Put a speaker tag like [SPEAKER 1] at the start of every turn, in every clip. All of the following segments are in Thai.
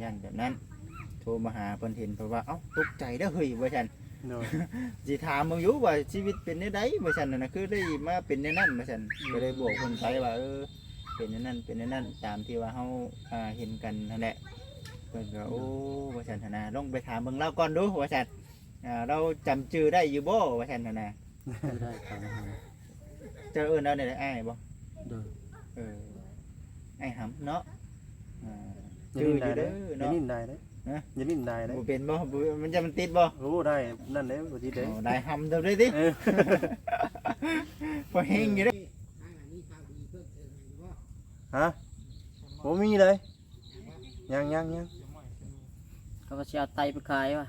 [SPEAKER 1] ยันแบบนั้นโทรมาหาเพิ่นเห็นเพราะว่าเอ้าตกใจเด้อเฮ้ยว่าซั่น
[SPEAKER 2] โดย
[SPEAKER 1] สิถามมึงอยู่ว่าชีวิตเป็นจังไดว่าซั่นน่ะนะคือได้มาเป็นในนั้นว่าซั่นก็เลยบอกเพิ่นไปว่าเป็นในนั้นเป็นในนั้นตามที่ว่าเฮาเห็นกันนั่นแหละเพิ่นก็โอ้ว่าซั่นหั่นนะลองไปถามเบิ่งเราก่อนดูว่าซั่นเราจำชื่อได้อยู่บ่ว่าซั่นน่ะนะ
[SPEAKER 3] ไม่ได้ตามหา
[SPEAKER 1] เจ้าเอิ้นเราได้อ้ายบ่
[SPEAKER 3] โดย
[SPEAKER 1] เออไอ้หำเนาะอ่า
[SPEAKER 2] อย่า
[SPEAKER 1] ชื่อ
[SPEAKER 2] นิ่
[SPEAKER 1] อยู่
[SPEAKER 2] ได้
[SPEAKER 1] เด้
[SPEAKER 2] เด้
[SPEAKER 1] อ
[SPEAKER 2] อย่า
[SPEAKER 1] เนาะ
[SPEAKER 2] นิ่ได้เด้
[SPEAKER 1] ฮะ
[SPEAKER 2] อย่านิ่ได้เด้
[SPEAKER 1] บ่เป็นบ่มันจะมันติดบ่
[SPEAKER 2] โอ้ได้นั่นเด้บ่ติดเด้
[SPEAKER 1] โอ้ได้หำเด้อเด้ดิ
[SPEAKER 2] เออ
[SPEAKER 1] พอเฮงอยู่เด้อ
[SPEAKER 2] ฮะบ่มีเลยยัง
[SPEAKER 3] เขาก็จะเอาไตไปขายวะ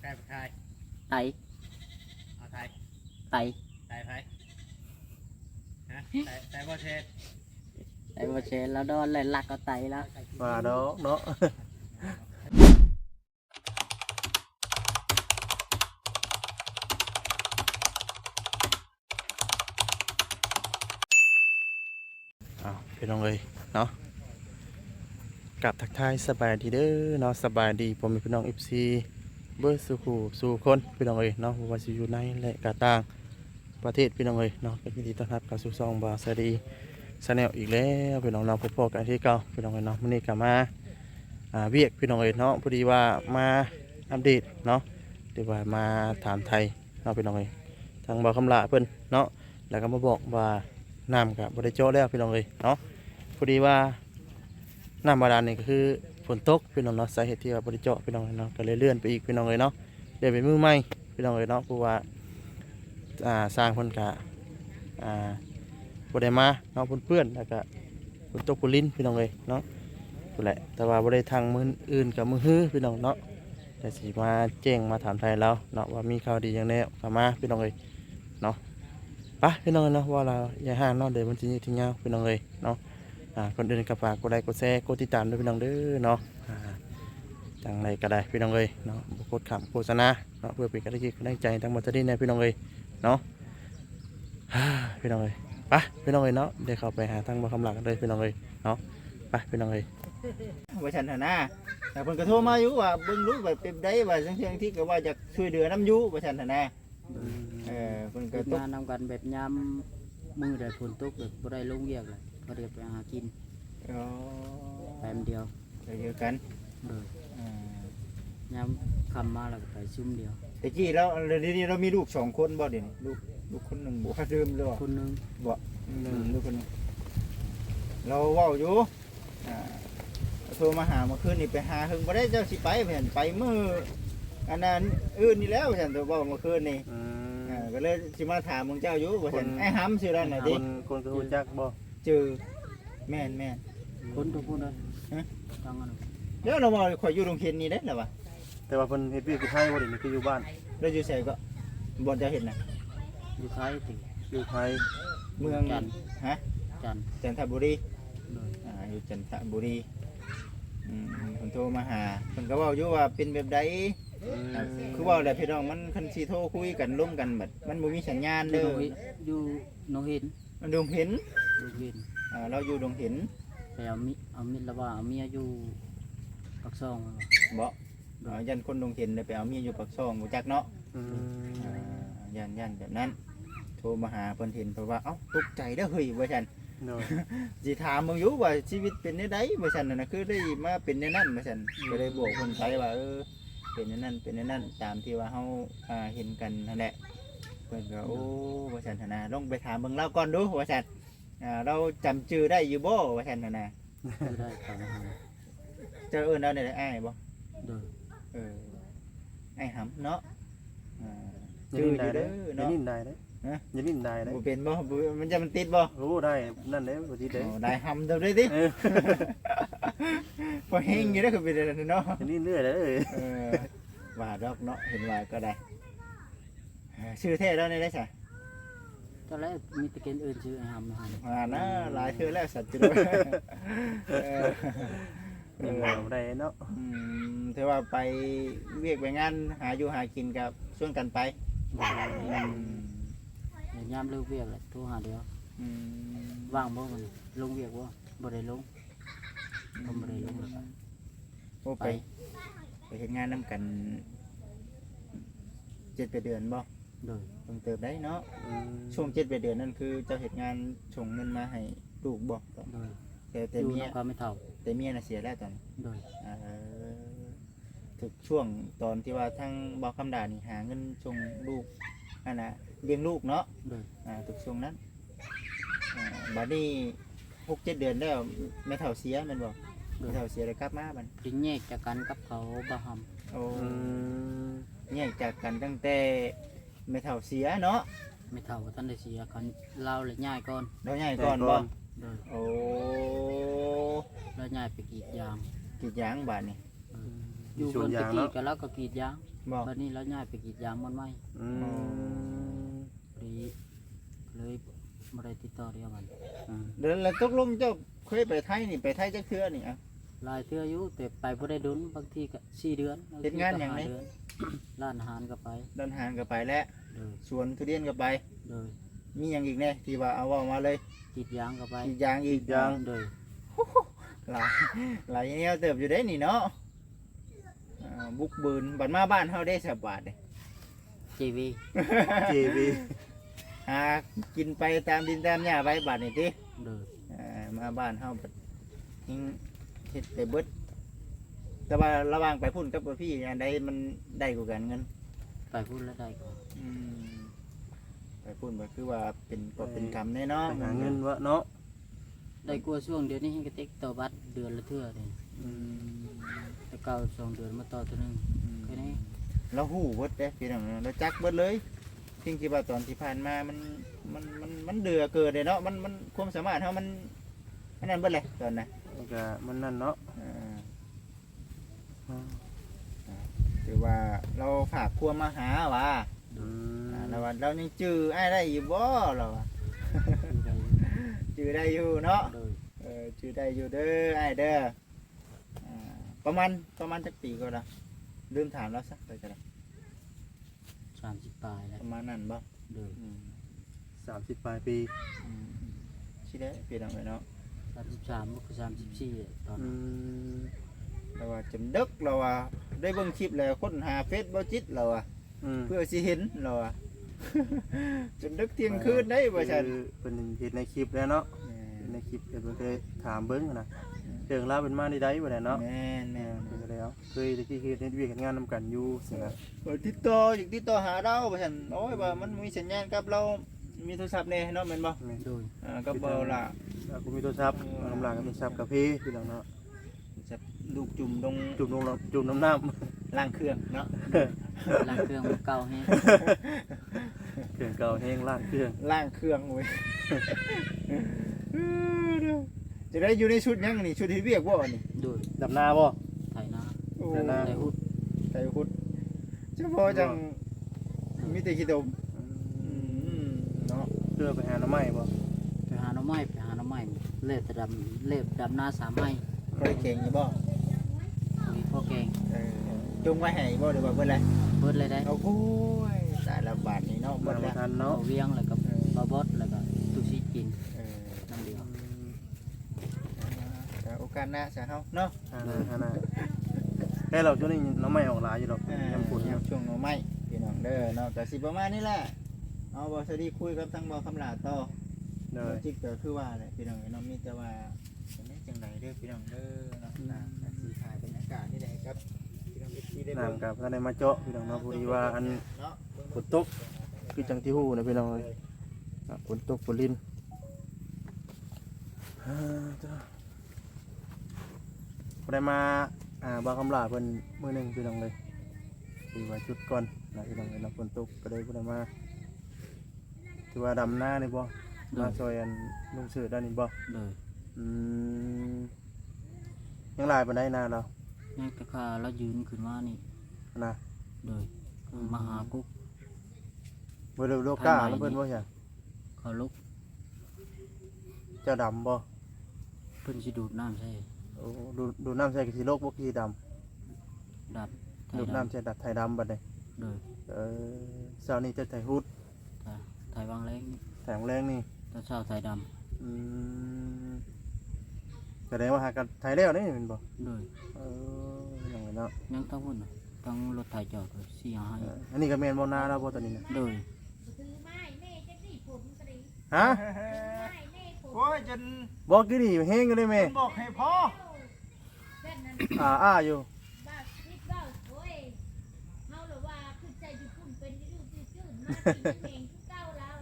[SPEAKER 4] ใกล้ไปไทย
[SPEAKER 3] ไต
[SPEAKER 4] เอาไทย
[SPEAKER 3] ไต
[SPEAKER 4] ไทยไทยฮะไทยประเทศ
[SPEAKER 3] ไตบ่เชนแล้วโดนเลยลักเอาไตแล้ว
[SPEAKER 2] ว่าดอกเนาะอ้าวพี่น้องเอ้ยเนาะกลับทักทายสบายดีเด้อเนาะสบายดีผมเป็นพี่น้อง FC เบอร์สู่คู่สู่คนพี่น้องเอ้ยเนาะบ่ว่าสิอยู่ในและกะต่างประเทศพี่น้องเอ้ยเนาะก็ยินดีต้อนรับเข้าสู่ช่องบาสดีชาแนลอีกแล้วพี่น้องเราพบกันที่เก่าพี่น้องเอ้ยเนาะมื้อนี้ก็มาเวียกพี่น้องเอ้ยเนาะพอดีว่ามาอัปเดตเนาะหรือว่ามาถามไทยเนาะพี่น้องเอ้ยทางบ่าวคำลาเพิ่นเนาะแล้วก็มาบอกว่าน้ำก็บ่ได้เจาะแล้วพี่น้องเอ้ยเนาะพอดีว่าน้ำบาดาลนี่ก็คือฝนตกพี่น้องเนาะสาเหตุที่ว่าบ่ได้เจาะพี่น้องเอ้ยเนาะก็เลยเลื่อนไปอีกพี่น้องเอ้ยเนาะเลื่อนไปมื้อใหม่พี่น้องเอ้ยเนาะเพราะว่าสร้างเพิ่นก็บ่ได้มาเนาะเพื่อนๆแล้วก็ฝนตกฝนลิ้นพี่น้องเอ้ยเนาะนั่นแหละแต่ว่าบ่ได้ทางมื้ออื่นกับมื้อฮื้อพี่น้องเนาะแต่สิมาแจ้งมาถามไทยแล้วเนาะว่ามีข่าวดีอย่างแน่เข้ามาพี่น้องเอ้ยเนาะไปพี่น้องเอ้ยเนาะว่าเราอย่าห่างเนาะเดี๋ยวมันสิยืดยาวพี่น้องเอ้ยเนาะคนอื่นก็ฝากกดไลค์กดแชร์กดติดตามด้วยพี่น้องเด้อเนาะจังไรก็ได้พี่น้องเอ้ยเนาะบ่กดโฆษณาเนาะเพื่อเป็นกำลังใจทั้งหมดที่นี่พี่น้องเอ้ยเนาะ พี่น้องเอ้ยไปพี่น้องเอ้ยเนาะเดี๋ยวเข้าไปหาทางบ่คำหลักกันเลยพี่น้องเอ้ยเนาะไปพี่น้องเอ้ย
[SPEAKER 1] ว่าฉันหั่นนะแต่เพิ่นก็โทรมาอยู่ว่าเบิ่งรู้ว่าเป็นไดว่าจังซี่ที่ก็ว่าจะช่วยเหลือน้ำอยู่ว่าฉันหั่นนะเพิ่นก็
[SPEAKER 3] เฮ็ด
[SPEAKER 1] ตก
[SPEAKER 3] งานนำกันแบบยามมือได้ฝนตกแบบบ่ได้ลงเวียกเลยก็เดี๋ยวไปหากิน
[SPEAKER 1] อ๋อ
[SPEAKER 3] แป๊บเดียว
[SPEAKER 1] เดียวกัน
[SPEAKER 3] โดย
[SPEAKER 1] อ่าย
[SPEAKER 3] ามค่ำมาแล้วก็ไปซุ่มเดียว
[SPEAKER 1] แต่กี้เราเดี๋ยวนี้เรามีลูก2คนบ่เดี๋ยวนี้ลูกคนหนึงบ่ลืมแล้ว
[SPEAKER 3] คนหนึง
[SPEAKER 1] ลูกคนหนึงเราเว้าอยู่อ่าโทรมาหาเมื่อคืนนี่ไปหาเฮิงบ่ได้เจ้าสิไปเพิ่นไปมื้ออันนั้นอื่นนี่แล้วว่าซั่นตัวเว้าเมื่อคืนนี่ ก็เลยสิมาถามมึงเจ้าอยู่ว่าฉันไอ้ห้ำชื่ออะไรน่ะดิ
[SPEAKER 2] คนก็รู้จักบ่
[SPEAKER 1] ชื่อแม่น
[SPEAKER 3] คนทุกคนเลย
[SPEAKER 1] ฮะ
[SPEAKER 3] ทางนั้น
[SPEAKER 1] เดี๋ยวเราบอกข่อยอยู่โรงเรียนนี่ได้หรอวะ
[SPEAKER 2] แต่ว่าเพิ่นเฮ็ดเวียกอยู่ไทยบ่ได้นี่คืออยู่บ้าน
[SPEAKER 1] เราอยู่ใส่ก็บนจะเห็นน่ะ
[SPEAKER 3] อยู่ไทยติ
[SPEAKER 2] อยู่ไทย
[SPEAKER 1] เมือง
[SPEAKER 3] จันทร์
[SPEAKER 1] ฮะ
[SPEAKER 3] จันทร์
[SPEAKER 1] จันทบุรี
[SPEAKER 3] โดย
[SPEAKER 1] อยู่จันทบุรีคนโทรมาหาคนก็เว่าอยู่ว่าเป็นแบบใดคือเว่าแหละพี่น้องมันคันสิโทรคุยกันร่วมกันแบบมันบ่มีสัญญาณ
[SPEAKER 3] อ
[SPEAKER 1] เด้อ
[SPEAKER 3] อยู่หนองหิน
[SPEAKER 1] มันดงเห็น
[SPEAKER 3] ลูกหิน
[SPEAKER 1] เราอยู่ดงเห็น
[SPEAKER 3] ไปเอามิตรละว่าเอาเมียอยู่ปักซอง
[SPEAKER 1] บ่
[SPEAKER 3] ว่า
[SPEAKER 1] ยันคนดงเห็นเลยไปเอาเมียอยู่ปากซองบ่จักเนาะ
[SPEAKER 2] อืม
[SPEAKER 1] ยันแบบนั้นโทรมาหาเพิ่นเห็นเพราะว่าเอ้าตกใจเด้อเฮ้ยว่าฉัน
[SPEAKER 2] โดย
[SPEAKER 1] สิถามมึงอยู่ว่าชีวิตเป็นจังไดว่าฉันน่ะนะคือได้มาเป็นในนั้นว่าฉันก็เลยบอกเพิ่นไปว่าเป็นในนั้นเป็นในนั้นตามที่ว่าเฮาเห็นกันนั่นแหละเพิ่นก็โอ้ว่าฉันหั่นน่ะลองไปถามเบิ่งเราก่อนดูว่าฉันเราจำชื่อได้อยู่บ่ว่าฉันน่ะนะ
[SPEAKER 3] ไม่ได้ตามหา
[SPEAKER 1] เจ้าเอิ้นเราได้อ้ายบ่
[SPEAKER 3] โดย
[SPEAKER 1] เออไอ้หำเนาะอ่า
[SPEAKER 2] อย่า
[SPEAKER 1] ชื่อ
[SPEAKER 2] นิ่
[SPEAKER 1] อยู่
[SPEAKER 2] ได้
[SPEAKER 1] เด้
[SPEAKER 2] เด้
[SPEAKER 1] อ
[SPEAKER 2] อย่า
[SPEAKER 1] เนาะ
[SPEAKER 2] นิ่ได้เด้
[SPEAKER 1] ฮะ
[SPEAKER 2] อย่านิ่ได้เด้
[SPEAKER 1] บ่เป็นบ่มันจะมันติดบ่
[SPEAKER 2] โอ้ได้นั่นเด้บ่ติดเด้
[SPEAKER 1] โอ้ได้หำเด้อเด้ดิ
[SPEAKER 2] เออ
[SPEAKER 1] พอเฮงอยู่ได้อคือเป็นอะไรเนาะ
[SPEAKER 2] อย่านิ่เรื่อยเด้อ
[SPEAKER 1] ว่าดอกเนาะเห็นว่าก็ได้ชื่อเท่แล้วนี่ได้ใช่
[SPEAKER 3] ตอนแรกมีตะเกนอื่นชื่อไอ้หำนะฮะ
[SPEAKER 1] นะหลายเทื่อแล้วสัตว์จุดด้วย
[SPEAKER 2] ยังบ่ได้เนาะ
[SPEAKER 1] เทว่าไปเวียกไปงานหาอยู่หากินกับชวนกันไป
[SPEAKER 3] เดี๋ยวยามเลิกเวียกเลยโทรหาเดียว
[SPEAKER 1] อืม
[SPEAKER 3] ว่างบ่มันลงเวียกบ่บ่ได้ลงผมบ่ได้ลงเลยครับ
[SPEAKER 1] โอ้ไปเฮ็ดงานนํกัน7-8 เดือนบ่
[SPEAKER 3] โดย
[SPEAKER 1] เพิ่งเติบได้เนาะ
[SPEAKER 2] อืม
[SPEAKER 1] ช่วง7-8 เดือนนั่นคือเจ้าเฮ็ดงานส่งเงินมาให้ลูกบ่
[SPEAKER 3] โดย
[SPEAKER 1] แต่
[SPEAKER 3] อยู่
[SPEAKER 1] เมีย
[SPEAKER 3] นำกันไม่เท่า
[SPEAKER 1] แต่เมียน่ะเสียแล้วตอนนี้
[SPEAKER 3] โดย
[SPEAKER 1] ถึกช่วงตอนที่ว่าทั้งบ่คำดานี่หาเงินส่งลูกนั่นน่ะเลี้ยงลูกเนาะ
[SPEAKER 3] โดย
[SPEAKER 1] ถึกช่วงนั้นบัดนี้6-7 เดือนแล้วแม่เฒ่าเสียแม่นบ่แม่เฒ่าเสียแล้วกลับมาบัด
[SPEAKER 3] จึงแยกจากกันกับเขาบ่หำ
[SPEAKER 1] โอ้
[SPEAKER 2] อืม
[SPEAKER 1] แยกจากกันตั้งแต่แม่เฒ่าเสียเนาะ
[SPEAKER 3] ไม่เท่าท่านได้เสียเขาเล่าเลยง่ายก่อน
[SPEAKER 1] แล้วใหญ่ก่อนบ่
[SPEAKER 3] โดย
[SPEAKER 1] โอ้
[SPEAKER 3] แล้วง่ายไปกรีดยาง
[SPEAKER 1] กี่ยางบาดนี่
[SPEAKER 3] อยู่บนตะกี้กันแล้วก็กรีดยาง
[SPEAKER 1] บ่
[SPEAKER 3] บัดนี้แล้วง่ายไปกรีดยางมันไม่
[SPEAKER 2] อืม
[SPEAKER 3] พอดีเลยบ่ได้ติดต่อเดียวมัน
[SPEAKER 2] อืม
[SPEAKER 1] เดี๋ยวแล้วตกลงเจ้าเคยไปไทยนี่ไปไทยจักเทื่อนี่อ่ะ
[SPEAKER 3] หลายเทื่ออยู่แต่ไปบ่ได้ดุนบางทีก็4 เดือน
[SPEAKER 1] เฮ็ดงานหยังไง
[SPEAKER 3] 5 เดือนร้านอาหารก็ไป
[SPEAKER 1] เดินทางก็ไปแล้ว
[SPEAKER 3] โดย
[SPEAKER 1] สวนทุเรียนก็ไป
[SPEAKER 3] โดย
[SPEAKER 1] มีหยังอีกแน่ที่ว่าเอาเว้ามาเลย
[SPEAKER 3] กรีดยางก็ไป
[SPEAKER 1] กี่ยางอีก
[SPEAKER 3] โดย
[SPEAKER 1] หลายหลายแนวเติบอยู่ได้นี่เนาะบุกบืนบัดมาบ้านเฮาได้10 บาทเด้
[SPEAKER 3] JV
[SPEAKER 2] เจบี
[SPEAKER 1] หากินไปตามดินตามหญ้าไว้บาดนี่ติ
[SPEAKER 3] โดย
[SPEAKER 1] มาบ้านเฮาบัดหิงเฮ็ดไปเบิดแต่ว่าระหว่างไปพุ่นกับพี่อันใดมันได้กว่ากันเงิน
[SPEAKER 3] ไปพูดแล้วได้ก่อน
[SPEAKER 1] ไปพุ่นก็คือว่าเป็นกฎเป็นกรรมแน่เนาะ
[SPEAKER 2] ไปหาเงินวะเนาะ
[SPEAKER 3] ได้กลัวช่วงเดือนนี้ให้กระติกต่อบัตรเดือนละเทื่อเลย
[SPEAKER 2] อืม
[SPEAKER 3] แต่เก่า2 เดือนมาต่อเท่านึงแค่นี้
[SPEAKER 1] เราหูเบิดเด้พี่น้องเราจักเบิดเลยจริงๆว่าตอนที่ผ่านมามันเดือเกิดเลยเนาะมันความสามารถเฮามันอันนั้นเบิดเลยตอนน่ะ
[SPEAKER 2] แล้วก็มันนั่นเนาะ
[SPEAKER 1] อ่า
[SPEAKER 2] อืม
[SPEAKER 1] ถือว่าเราฝากความมาหาว่า
[SPEAKER 2] อืม
[SPEAKER 1] เราว่าเรายังจื้ออ้ายได้อยู่บ่เราว่า
[SPEAKER 3] คือได้
[SPEAKER 1] จื้อได้อยู่เนาะ
[SPEAKER 3] โดย
[SPEAKER 1] จื้อได้อยู่เด้ออ้ายเด้อประมาณจักปีก็ได้ลืมถามแล้วสักไปก็ได้
[SPEAKER 3] 30 ปลายแล้ว
[SPEAKER 1] ประมาณนั้นบ่
[SPEAKER 3] โดย
[SPEAKER 2] 30 ปลายปี
[SPEAKER 1] สิได้พี่น้องเอ้ยเนาะ
[SPEAKER 3] 33มันคือ34ตอน
[SPEAKER 2] อื
[SPEAKER 3] นั้น
[SPEAKER 2] ม
[SPEAKER 1] เราว่าจำดึกเราว่าได้เบิ่งคลิปแล้วค้นหาเฟซบ่จิตเราว่า
[SPEAKER 2] อืม
[SPEAKER 1] เพื่อสิเห็นเราว่า จนดึกเที่ยงคืนได้บ่ซั่น
[SPEAKER 2] คือเป็นเห็นในคลิปแล้วเนาะเห็นในคลิปเดี๋ยวเพิ่นเคยถามเบิ่งนะเรื่องราวเป็นมาได้บ่ได้เนาะ
[SPEAKER 1] แม่นแม่น
[SPEAKER 2] เพิ่นก็แล้วเคยตะกี้คือเฮ็ดเวียกเฮ็ดงานนำกันอยู่สินะ
[SPEAKER 1] ติดต่ออยากติดต่อหาเราบ่ซั่นโอ้ยว่ามันมีสัญญาณกับเรามีโทรศัพท์แน่เนาะแม่นบ่
[SPEAKER 2] แม่น
[SPEAKER 3] โดย
[SPEAKER 1] กับเบาล่ะ
[SPEAKER 2] แล้วก็มีโทรศัพท์กำลังก็มีโทรศัพท์กาแฟพี่น้องเนาะ
[SPEAKER 1] จะลูกจุ่มลง
[SPEAKER 2] จุ่มลงจุ่มน้ำน้ำ
[SPEAKER 1] ล้างเครื่องเนาะ
[SPEAKER 3] ล้างเครื่องมันเก่าแฮะ
[SPEAKER 2] เครื่องเก่าแห้งล่างเครื่อง
[SPEAKER 1] ล้างเครื่องเว้ย จะได้อยู่ในชุดหยังนี่ชุดที่เวียกบ่นี่
[SPEAKER 3] โดย
[SPEAKER 2] ดับหน้าบ่
[SPEAKER 3] ไถนา
[SPEAKER 1] โอ้
[SPEAKER 2] แต่ละ
[SPEAKER 3] ได้อุด
[SPEAKER 1] ใส่หุดเฉพาะจังมีแต่ขี้ดมเนาะ
[SPEAKER 2] เพื่อไปหาหน้ำไม้บ่
[SPEAKER 3] ไปหาหน่อไม้เล็บดำนา3 ไม้
[SPEAKER 1] เคยเก่งอยู่บ่
[SPEAKER 3] มีพ่อแกง
[SPEAKER 1] จงไว้ให้บ่หรือว่าเบิ่นไร
[SPEAKER 3] เบิดเลยได้
[SPEAKER 1] โอ้โหสายละบาทนี่เนาะ
[SPEAKER 2] มา
[SPEAKER 1] เบิ่น
[SPEAKER 2] บ่
[SPEAKER 1] แล้ว
[SPEAKER 2] ทัน
[SPEAKER 3] เอา
[SPEAKER 2] เนาะ
[SPEAKER 3] เวียงแล้วก็บาบอสแล้วก็ตุชิกินนั่นเดียว
[SPEAKER 1] โอกาสหน้าซะเฮาเนาะ
[SPEAKER 2] ฮานาแค่เราช่วงนี้หน้ำไม้ออกหลายอยู่ดอกยำปุ่น
[SPEAKER 1] ยามช่วงหน่อไม้พี่น้องเด้อเนาะก็สิประมาณนี้แหละเอาบ่สวัสดีคุยกับทั้งบ่คำลาต่อ
[SPEAKER 2] เล
[SPEAKER 1] บ่
[SPEAKER 2] ย
[SPEAKER 1] จิกก็คือว่าแหละพี่น้องเนาะมีแต่ว่าจังไดเด้อพี่น้องเด้อเนาะสิถ่ายบรรยากาศที่ใดครับพี่น้องที่ได้เบิ่ง
[SPEAKER 2] น้ำกับท่านได้มาเจาะพี่น้องเนาะพอดีว่าอัน
[SPEAKER 1] เนาะ
[SPEAKER 2] ฝนตกคือจังที่ฮู้นะพี่น้องเลยฝนตกฝนลิ้นบ่ได้มาบางคำลาเพิ่นมื้อหนึงพี่น้องเลยคือว่าจุดก่อนนะพี่น้องเลยนะฝนตกก็เลยบ่ได้มาถือว่าดำหน้านี่บ่มาซอยอันลุงเสือด้านนี้บ่
[SPEAKER 3] เลย
[SPEAKER 2] อืมยังหลายปานใดนาเรา
[SPEAKER 3] นี่ก็ค่าแล้วยืนขึ้นมานี่
[SPEAKER 2] นะ
[SPEAKER 3] เลยมาหากุ๊ก
[SPEAKER 2] บ่ได้โลกล้าแล้วเพิ่นบ่ใช่
[SPEAKER 3] เขาลุก
[SPEAKER 2] เจ้าดำบ่
[SPEAKER 3] เพิ่นสิดูดน้ำใช่
[SPEAKER 2] โอ้ดูน้ำใส่กะทิโลกบ่กี่ด
[SPEAKER 3] ดับไท
[SPEAKER 2] ำ
[SPEAKER 3] ย
[SPEAKER 2] ดู
[SPEAKER 3] ด
[SPEAKER 2] น้ำใส่ดัดไทยดำบัดนี้
[SPEAKER 3] ำเลย
[SPEAKER 2] เช้านี้จะไทยฮุด
[SPEAKER 3] ไทยวางแรงนี่
[SPEAKER 2] แถมแรงนี่
[SPEAKER 3] ตอนเช้าไทยด
[SPEAKER 2] อืมแสดงว่าหากันไทยแล้วนี่แม่นบ่
[SPEAKER 3] ำเลย
[SPEAKER 2] เออ เนาะ
[SPEAKER 3] ยังทั้งหมดน่ะทั้งรถไถจอดไว้4 5
[SPEAKER 2] อันนี้ก็แม่นบ่นาแล้วบ่ตอนนี้นะ
[SPEAKER 3] โดย
[SPEAKER 2] ฮะ
[SPEAKER 1] โอ้ยจน
[SPEAKER 2] บอกกี่นี่แห้งกันได้แม่
[SPEAKER 1] บอกให้พ่อ
[SPEAKER 2] อยู่
[SPEAKER 5] บ้าคิดว่าโอ้ยเฮาหรือว่าคือใจอยู่พุ่นเป็นอยู่ซื่อๆมาสิยังแม่งคือเก่าแล้ว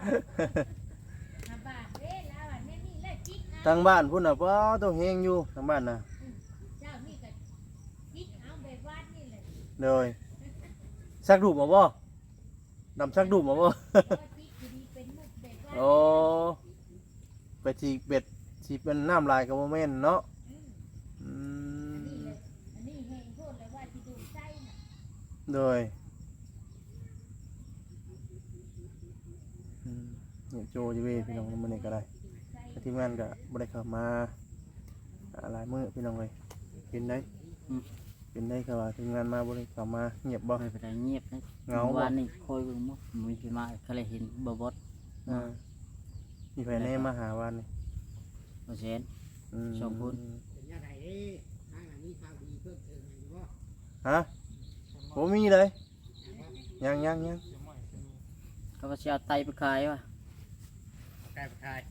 [SPEAKER 5] อ่ะบาดเด้แล้วอ่ะแม่นี่แหละจิกเอา
[SPEAKER 2] ทางบ้านพุ่นน่ะบ่ต้องแห้งอยู่ทางบ้านน่ะ
[SPEAKER 5] เจ้านี่ก็จิกเอาแบบวาดนี่แหละ
[SPEAKER 2] เลยซักดูปมาบ่ดำซักดูปมาบ่
[SPEAKER 5] เพราะว่าจิกดีๆเป็นมุกแบบวาด
[SPEAKER 2] โอ้ไปฉีกเบ็ดฉีกเป็นน้ำลายกับโมเมนเนาะอืม
[SPEAKER 5] นี่แหละอันนี้แห้งโพดเลยว่าสิดูใจน่ะ
[SPEAKER 2] โดยเนี่ยโจอยเวยพี่น้องมันนี่ก็ได้แต่ทีมงานก็บ่ได้เข้ามาหลายมื้อพี่น้องเลยเป็นได้เป็นได้ก็ว่าทีมงานมาบ่ได้เข้ามาเงียบบ่
[SPEAKER 3] ไปได้เงียบนะ
[SPEAKER 2] เหงาบ่
[SPEAKER 3] วันนี้คอยเบิ่งบ่มีพี่มาก็เลยเห็นบ่บด
[SPEAKER 2] อ่ามีไผแน่มาหาวันนี่
[SPEAKER 3] บ่เช่น สองคน
[SPEAKER 4] เป็นยังไงนี่ทางอันนี้ข่าวดีเพิ่มเติมอยู่บ่
[SPEAKER 2] ฮะบ่มีเลยยัง
[SPEAKER 3] เขาก็สิเอาไตไปขายว่ะ
[SPEAKER 4] ไก่ไทย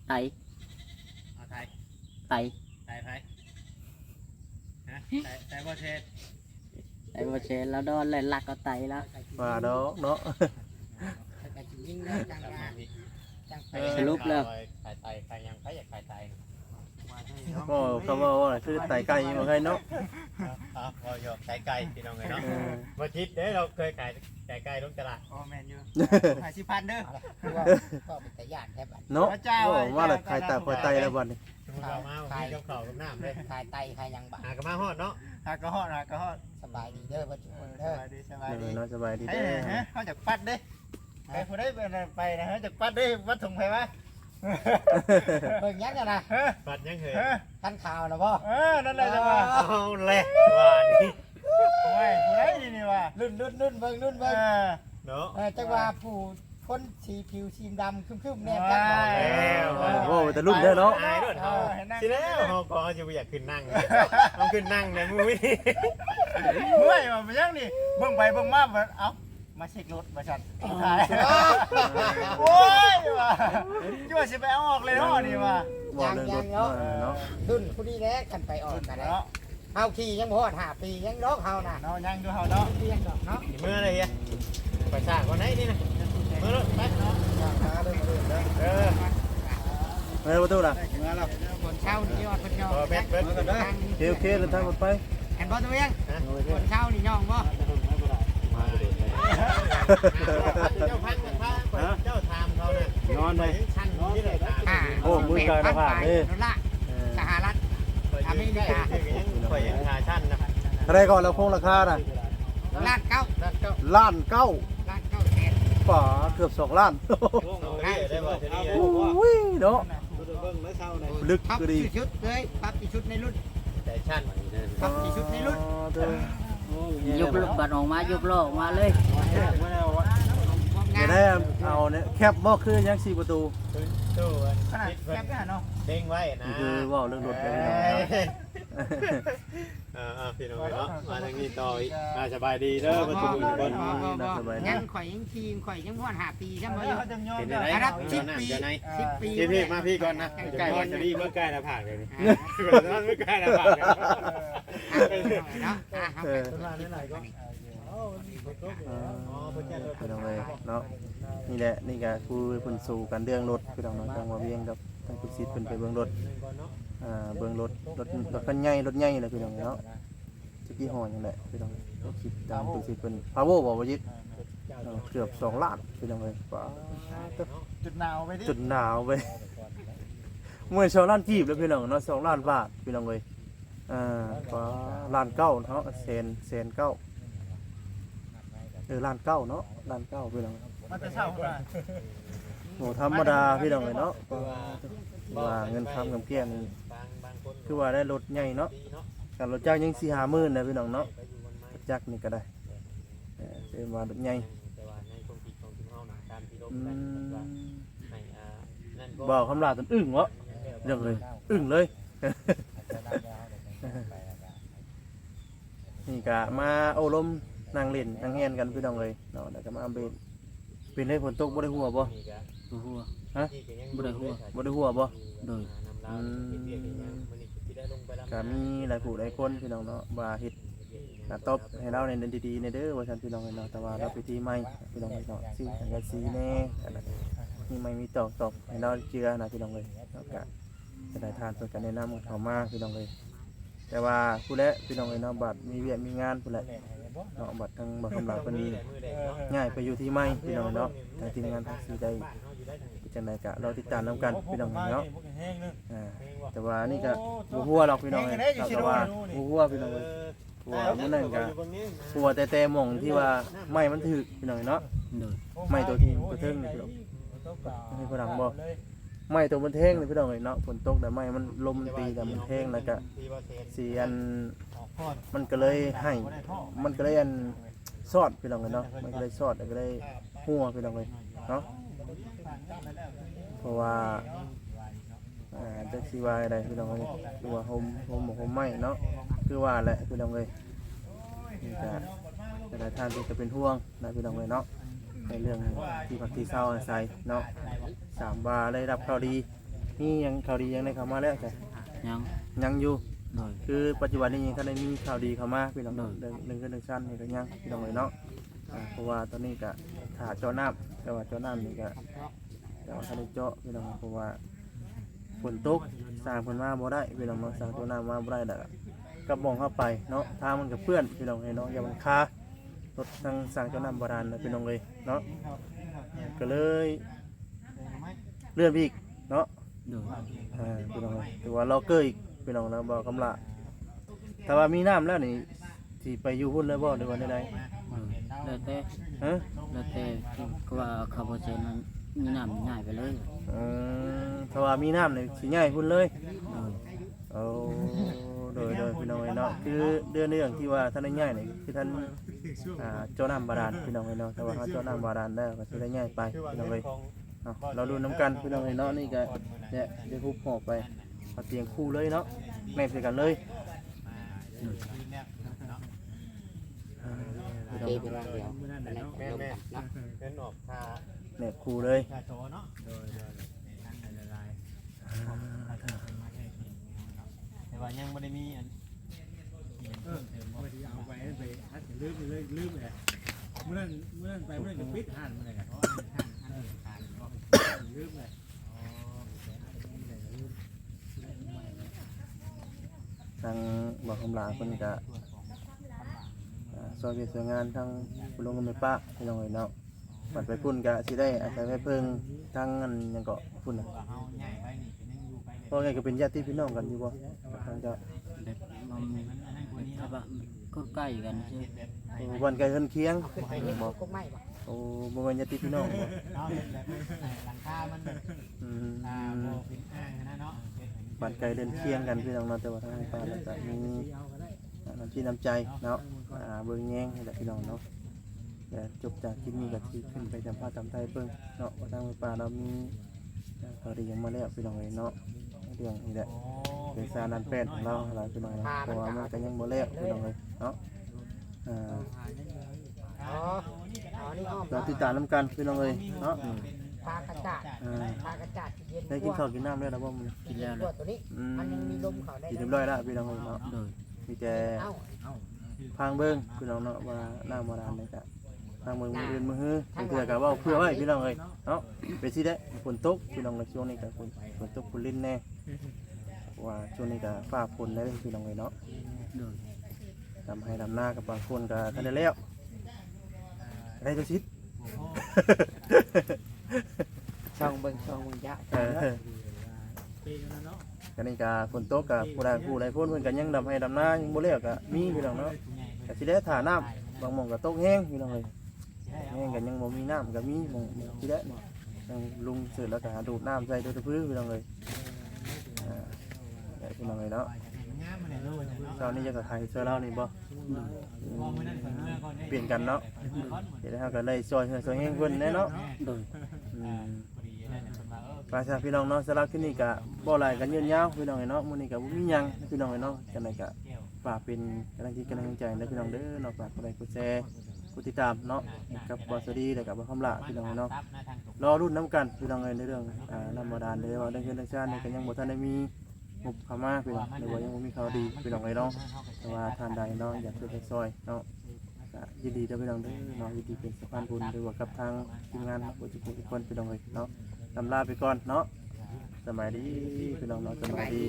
[SPEAKER 3] ไต
[SPEAKER 4] เอาไทย
[SPEAKER 3] ไต
[SPEAKER 4] ไทยไทยฮะไทยบ่เทศ
[SPEAKER 3] ไตบ่เช่นแล้วดอนเลยลักเอาไตแล้ว
[SPEAKER 2] ว่าดอกเนาะ
[SPEAKER 4] ไก่ยิ่งแล้วจังว่าจังไป
[SPEAKER 3] สรุปแล้ว
[SPEAKER 4] ไข่ไตไข่ยังไข่อยากไข่ไต
[SPEAKER 2] ก็เขาบอกว่าคือไตไก่บ่ใครเนาะ
[SPEAKER 4] เราหยอกไก่พี่น้องเลยเนาะ
[SPEAKER 2] เออ
[SPEAKER 4] เมื่อคิดเด้เราเคยไก่ลงตลาด
[SPEAKER 1] โอ้แม่นอยู่50,000เด้อ
[SPEAKER 4] ก็เป็นแต่ย่านแทบอัน
[SPEAKER 2] เนาะ
[SPEAKER 1] พระเจ้า
[SPEAKER 2] บอกว่าละไข่ตาข่อยไตแล้วบัดนี้
[SPEAKER 4] สมมติเรามาพี่กับเขากับน้ำเลย
[SPEAKER 6] ขายไตขายหยังบะ
[SPEAKER 4] หากระมาฮอดเนาะ
[SPEAKER 1] หากระฮอดหากระฮอด
[SPEAKER 6] สบายดีเด้อพ่อจุ๊บ
[SPEAKER 1] ส
[SPEAKER 6] เด้อบ
[SPEAKER 1] ายดีสบาย
[SPEAKER 2] เอ
[SPEAKER 1] ดี
[SPEAKER 2] อเนาะสบายดี
[SPEAKER 1] เฮ้
[SPEAKER 2] เด้
[SPEAKER 1] ย
[SPEAKER 2] อ
[SPEAKER 1] เขาจากปัดเด้ไปผู้ใดไปนะฮะจากปัดเด้วัดถุงไผวะ
[SPEAKER 6] เบิ่งยังกันนะ
[SPEAKER 4] ปัดยังเหย
[SPEAKER 6] ทันข่าวนะพ่อ
[SPEAKER 1] นั่นแหละจังหวะ
[SPEAKER 4] เอาเลยว่านี่
[SPEAKER 1] ไม่ผู้ใดนี่วะ
[SPEAKER 6] รุ่นเบิ่งรุ่นเบิ่ง
[SPEAKER 4] เนาะ
[SPEAKER 6] จังว่าผู้คนสีผิวสีดำครึ้มๆเนี่ย
[SPEAKER 1] ว้า
[SPEAKER 6] จัง
[SPEAKER 1] ย
[SPEAKER 2] โอ้แต่รุ่นเด้อเนาะ
[SPEAKER 4] อายด้วยเขาสิแล้วเขาก็จะอยากขึ้นนั่งต้องขึ้นนั่งในมือนี่
[SPEAKER 1] เมื่อยมาไปยังนี่เบิ่งไปเบิ่งมาเอ้ามาเช็ครถมาชันถ่ายโอ้ยว่ะยั่วสิไปเอาออกเลยเนาะนี่ว่ะ
[SPEAKER 2] บอกเรื่องรถเนาะ
[SPEAKER 6] รุ่นผู้นี้แหละกันไปออกกันได้
[SPEAKER 1] เนาะ
[SPEAKER 6] เฮาขี่ยังบ่ฮอด5 ปียังดอกเฮาน่ะ
[SPEAKER 1] เนาะยังดูเฮาเนาะ
[SPEAKER 6] เรียนดอกเนาะ
[SPEAKER 4] มืออะไรเฮียไปสร้างคนไหนนี่นะมือรถไปเนาะเออ
[SPEAKER 2] เฮ้ยประตูน่ะ
[SPEAKER 6] คนเช่านี่ยอดเพิ่นยอด
[SPEAKER 4] เบ็ดกันเด้อ
[SPEAKER 2] โอเคเดินทางรถไป
[SPEAKER 6] เห็นบ่ตัวเองคนเช่านี่ย่องบ่
[SPEAKER 4] เจ้าพันกับพระเจ้าทามเขาเนี่ย
[SPEAKER 2] นอนไป
[SPEAKER 4] ชั้นนี่เลย
[SPEAKER 2] โอ้มือกลางหน้าผากนี่
[SPEAKER 6] นั่นล่ะสหรัฐ
[SPEAKER 4] ข่อยยังขาชั้นนะ
[SPEAKER 2] อะไรก่อนแล้วคงราคาน่ะ
[SPEAKER 6] ล้านเก้า
[SPEAKER 2] ล้านเก้า
[SPEAKER 6] ล้านเก้าแสน
[SPEAKER 2] ป่าเกือบ2 ล้าน
[SPEAKER 4] ได้บ่จะนี่
[SPEAKER 2] โอ้ยเนาะลึก
[SPEAKER 6] พับ
[SPEAKER 2] ก็ดี
[SPEAKER 6] กี่ชุดเลยพับกี่ชุดในรุ่น
[SPEAKER 4] แต่ชั้น
[SPEAKER 6] พับกี่ชุดในรุ่น
[SPEAKER 3] ยกบัตรออกมายกล้อออกมาเลย
[SPEAKER 2] เดี๋ยวได้เอาเนี่ยแคปบ่คือยัง4 ประตู
[SPEAKER 4] ตู้
[SPEAKER 1] ขนาดแคบเนี่ยเนาะ
[SPEAKER 4] เด้งไว้นะ
[SPEAKER 2] นี่คือว่าเรื่องรถเลยพี่น้องเนาะ
[SPEAKER 4] พี่น้องเนาะมาทางนี้ต่ออีกสบายดีเด้อประตูทุกคน
[SPEAKER 6] ยังข่อยยังทีมข่อยยังม่วน5 ปีใช่ไหม
[SPEAKER 1] เขาจะยอม
[SPEAKER 4] เป็น
[SPEAKER 1] ได้
[SPEAKER 4] ไร
[SPEAKER 6] รับ10 ปี 10 ปี
[SPEAKER 4] พี่มาพี่ก่อนนะใกล้วันจะรีเมื่อใกล้ละผ่านเลยนี่เมื่อใกล้ละผ่านเลย
[SPEAKER 6] เนาะครับ
[SPEAKER 2] พี่น้องเลยเนาะนี่แหละนี่ก็คือเพิ่นสู่กันเรื่องรถพี่น้องเนาะจังว่าเวียงกับทางกุศิษย์เพิ่นไปเบิ่งรถเบิ่งรถคันใหญ่รถใหญ่เลยพี่น้องเนาะสิกี่ห้อจังได๋พี่น้องก็คิดตามกุศิษย์เพิ่นพาวเวอร์บ่ว่ายิดเกือบ2 ล้านพี่น้องเลยป้า
[SPEAKER 1] จุดหนาวไปดิ
[SPEAKER 2] จุดหนาวไปมวย2 ล้านกีบแล้วพี่น้องเนาะ2 ล้านบาทพี่น้องเลยป้าล้านเก้าเนาะแสนเก้าล้านเก้าเนาะล้านเก้าพี่น้อง
[SPEAKER 1] มันจะเช่าเท่าไหร่
[SPEAKER 2] โหธรรมดาพี่น้องเลยเนาะว่าเงินคำกับเกี้ยนี่คือว่าได้รถใหญ่เนาะการรถจักรยัง4-5 หมื่นนะพี่น้องเนาะรถจักรนี่ก็ได้เป็นว่ารถใหญ่บอกคำลาจนอึ้งวะเรื่องเลยอึ้งเลย นี่ก็มาโอ้ลมนั่งเล่นนั่งแฮนกันพี่น้องเลยเนาะแล้วก็มาอัปเดตเป็นได้ฝนตกบ่ได้หัวบ่
[SPEAKER 3] บ่ฮู้
[SPEAKER 2] ฮะ
[SPEAKER 3] บ่ได้ฮู้
[SPEAKER 2] บ่ได้หัวบ่
[SPEAKER 3] โดย
[SPEAKER 2] ก็มีหลายผู้หลายคนพี่น้องเนาะว่าเฮ็ดตอบให้เราในเดือนดีๆในเด้อว่าซั่นพี่น้องเนาะแต่ว่าเราไปที่ใหม่พี่น้องเนาะซื้อสังกะสีแน่มีไม้มีตอกให้เราเจือนะพี่น้องเลยเนาะก็จะได้ทานเพิ่นก็แนะนำเข้ามาพี่น้องเลยแต่ว่าผู้ใดพี่น้องเนาะบัดมีเวียกมีงานผู้ใดเนาะบัดทางบ่คำลาเพิ่นย้ายไปอยู่ที่ใหม่พี่น้องเนาะทางทีมงานทางสีได้จังไดก็เราติดตามนํกันพี่น้องเนาะแต่ว่านี่ก็บ่ฮู้หรอกพี่น้องเอ้ยแต่ว่าบ่ฮู้พี่น้องเอ้ยหัวมันนั่นก็หัวแต่หม่องที่ว่าไม้มันถึกพี่น้องเนาะ
[SPEAKER 3] โดย
[SPEAKER 2] ไม้ตัวที่กระเทิงนี่พี่น้องให้ฝรั่งบ่ไม้ตัวมันแท่งนี่พี่น้องเอ้ยเนาะฝนตกแต่ไม้มันลมตีแต่มันแท่งแล้วก็สีอันมันก็เลยให้มันก็เลยอันซอดพี่น้องเอ้ยเนาะมันก็เลยซอดแล้วก็เลยหัวพี่น้องเอ้ยเนาะเพราะว่าจักสิว่าอะไรพี่น้องเอ้ยคือว่าโฮมไม้เนาะคือว่าแหละพี่น้องเอ้ยนี่ก็แต่ท่านที่จะเป็นห่วงนะพี่น้องเอ้ยเนาะในเรื่องที่พักที่เศร้าอาศัยเนาะ3 บาได้รับข่าวดีนี่ยังข่าวดียังได้เข้ามาแล้วจ้ะ ยังอยู่
[SPEAKER 3] โดย
[SPEAKER 2] คือปัจจุบันนี้ยังท่านได้มีข่าวดีเข้ามาพี่น้องเรื่องชั้นนี่ก็ยังพี่น้องเอ้ยเนาะเพราะว่าตอนนี้ก็ถ้าเจาะน้ำแต่ว่าเจาะน้ำนี่ก็แต่ว่าท่านได้เจาะพี่น้องเพราะว่าฝนตกสร้างฝนมาบ่ได้พี่น้องเนาะสร้างตัวน้ำมาบ่ได้แล้วก็มองเข้าไปเนาะทางมันกับเพื่อนพี่น้องเอ้ยเนาะอย่ามันคารถทางสร้างเจ้าน้ำบาดาลนะพี่น้องเลยเนาะก็เลยเลื่อนไปอีกเนาะ
[SPEAKER 3] โดย
[SPEAKER 2] พี่น้องเลยถือว่าเราเกยอีกพี่น้องนะบอกกำละแต่ว่ามีน้ำแล้วนี่ที่ไปอยู่พุ่นแล้วบ่หรือว่าใด
[SPEAKER 3] แล้วแต่
[SPEAKER 2] ๆฮะ
[SPEAKER 3] แล้วแต่ก็ว่าเขาบ่ใช้นั้นมีน้ำง่ายไปเลย
[SPEAKER 2] ถ้าว่ามีน้ำนี่สิง่ายพุ่นเลย
[SPEAKER 3] โดย
[SPEAKER 2] เอาโดยพี่น้องเลยเนาะคือเรื่องที่ว่าท่านได้ง่ายนี่คือท่านเจ้าน้ำบาดาลพี่น้องเลยเนาะแต่ว่าเขาเจ้าน้ำบาดาลได้ก็จะได้ง่ายไปพี่น้องเลยเราดูน้ำกันพี่น้องเลยเนาะนี่ก็เนี่ยเดี๋ยวคุบหอบไปเอาเตียงคู่เลยเนาะแม่ใส่กันเลย
[SPEAKER 3] เทไปวางเดียว
[SPEAKER 4] แม่เงินออกค่า
[SPEAKER 2] เนี่ยคู่เลย
[SPEAKER 6] โตเนาะแต่ว่ายังไม่ได้มีอันเอาไปลืมเลยเมื่อนั้นไปเมื่อนั้นจะปิดหันเลยเพราะหันลืมเลย
[SPEAKER 2] ทางบอกคำลาเพิ่นก็ซอยเวียกซอยงานทางคุณลุงกับแม่ป้าพี่น้องเลยเนาะบัดไปพุ่นก็สิได้อาศัยไปเพิ่งทางอันยังก็พุ่นน่ะเพราะไงก็เป็นญาติพี่น้องกันอยู่บ่ทางเจ้า
[SPEAKER 3] แบบมันถ้าว่าก็ใกล้กันใช่
[SPEAKER 2] วันไกลเฮือนเคียงบ่
[SPEAKER 6] ก็ไม่ป่ะ
[SPEAKER 2] โอ้บ่แม่นญาติพี่น้องบ่
[SPEAKER 6] เอาหลังคามันโบเป็นอ้างนะเนาะ
[SPEAKER 2] บ้านไกลเดินเคียงกันพี่น้องเนาะแต่ว่าทางป้าแล้วก็มีน้ำจิตน้ำใจเนาะเบิ่งแยงให้กับพี่น้องเนาะเดี๋ยวจบจากคลิปนี้ก็สิขึ้นไปจำพาจำไทยเบิ่งเนาะว่าทางป้าเรามีข่าวดียังมาแล้วพี่น้องเอ้ยเนาะเรื่องนี้แหละเป็นสารนันแป้นของเราหลายพี่น้องเนาะเพราะว่ามันก็ยังบ่แล้วพี่น้องเอ้ยเนาะเราติดตามน้ำกันพี่น้องเอ้ยเนาะ
[SPEAKER 6] พากระจาดพากระจาดเย็น
[SPEAKER 2] ได้กินข้าวกินน้ำแล้วนะบ่มึง
[SPEAKER 3] กินแล้ว
[SPEAKER 6] ตัวตัวนี้มันยังมีลมเขาได้
[SPEAKER 2] กินเรียบร้อยแล้วพี่น้องเอ้ยเนาะ
[SPEAKER 3] โดย
[SPEAKER 2] มีแต่พังเบิ้งพี่น้องเนาะว่าหน้าโบราณนี่ก็พังเบิ้งมืออื่นมือฮื้อเพื่อกับว่าเพื่อไว้พี่น้องเอ้ยเนาะไปสิได้ฝนตกพี่น้องในช่วงนี้ก็ฝนตกฝนลิ้นแน่ว่าช่วงนี้ก็ฟ้าฝนได้พี่น้องเอ้ยเนาะ
[SPEAKER 3] โดย
[SPEAKER 2] ทำให้ดำหน้ากับบางคนก็ทันได้แล้วได้ตัวชิด
[SPEAKER 6] ช่องเบิ่งยะ
[SPEAKER 2] กันนี่ก็ฝนตกกับผู้ใดคนเพิ่นก็ยังดำให้ดำหน้ายังบ่แล้วก็มีพี่น้องเนาะก็สิได้ถ่าน้ำบางหม่องก็ตกแห้งพี่น้องเอ้ยแห้งก็ยังบ่มีน้ำก็มีหม่องสิได้ยังลุงเสร็จแล้วก็หาดูดน้ำใส่ตัวตะพื้นพี่น้องเอ้ยได้พี่น้องเอ้ยเนาะเช้านี้จะกับใครเสื้อเล่านี่บ่เปลี่ยนกันเนาะเดี๋ยวเราก็ได้ซอยแห้งเพิ่นแน่เนาะ
[SPEAKER 3] โดย
[SPEAKER 2] ปราชาพี่น้องเนาะสำหรับที่นี่ก็บ่หลายกันยืนยาวพี่น้องเนาะมื้อนี้ก็บ่มีหยังพี่น้องเนาะจังได๋ก็ฝ ฝากเป็นกำลังใจให้พี่น้องเด้อเนาะฝากกดไลค์กดแชร์กดติดตามเนาะกับบอสดีและกับบ่คำละพี่น้องเนาะรอรุ่นน้ำกันพี่น้องในเรื่องนำมาดานเลยว่าเรื่องเงินเรื่องชาติเนี่ยก็ยังบ่ทันได้มีงบเข้ามาพี่น้องหรือว่ายังบ่มีข่าวดีพี่น้องเนาะแต่ว่าท่านใดเนาะอยากช่วยซอยเนาะก็ยินดีเด้อพี่น้องเด้อเนาะยินดีเป็นสะพานบุญหรือว่ากับทางทีมงานบ่ทุกคนพี่น้องเนาะลาไปก่อนเนาะสบายดีพี่น้องเนาะสบายดี